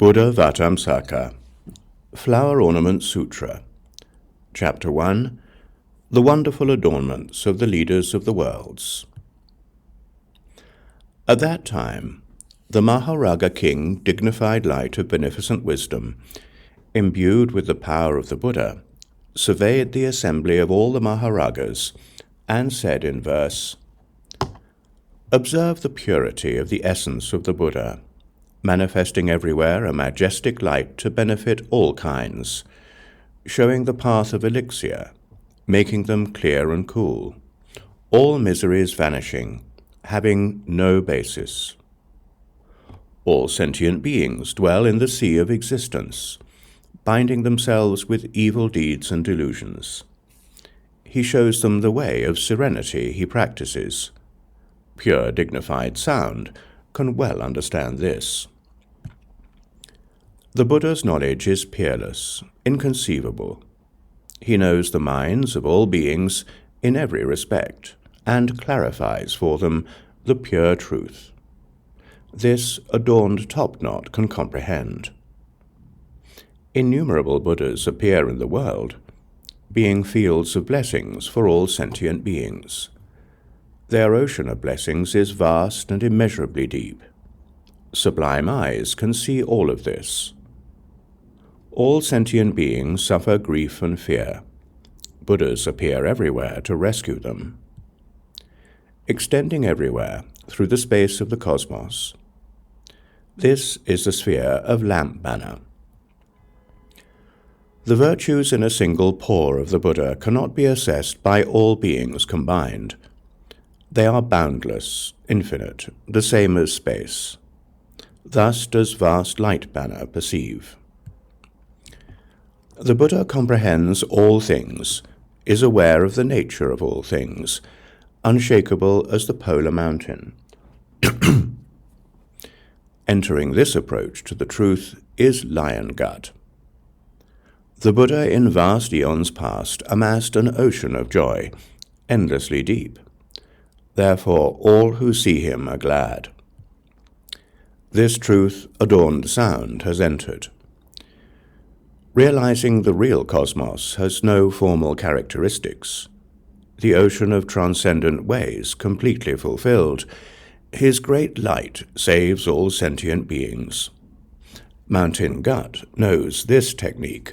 Buddhāvataṃsaka Flower Ornament Sutra. Chapter 1. The Wonderful Adornments of the Leaders of the Worlds. At that time, the Maharaja king, dignified light of beneficent wisdom, imbued with the power of the Buddha, surveyed the assembly of all the Maharajas and said in verse, "Observe the purity of the essence of the Buddha, manifesting everywhere a majestic light to benefit all kinds, showing the path of elixir, making them clear and cool, all miseries vanishing, having no basis. All sentient beings dwell in the sea of existence, binding themselves with evil deeds and delusions. He shows them the way of serenity he practices. Pure, dignified sound can well understand this. The Buddha's knowledge is peerless, inconceivable. He knows the minds of all beings in every respect, and clarifies for them the pure truth. This adorned top-knot can comprehend. Innumerable Buddhas appear in the world, being fields of blessings for all sentient beings. Their ocean of blessings is vast and immeasurably deep. Sublime eyes can see all of this. All sentient beings suffer grief and fear. Buddhas appear everywhere to rescue them. Extending everywhere through the space of the cosmos. This is the sphere of lamp manner. The virtues in a single pore of the Buddha cannot be assessed by all beings combined. They are boundless, infinite, the same as space. Thus does vast light banner perceive. The Buddha comprehends all things, is aware of the nature of all things, unshakable as the polar mountain. Entering this approach to the truth is lion gut. The Buddha in vast eons past amassed an ocean of joy, endlessly deep. Therefore all who see him are glad. This truth-adorned sound has entered. Realizing the real cosmos has no formal characteristics. The ocean of transcendent ways completely fulfilled, his great light saves all sentient beings. Mountain Gut knows this technique.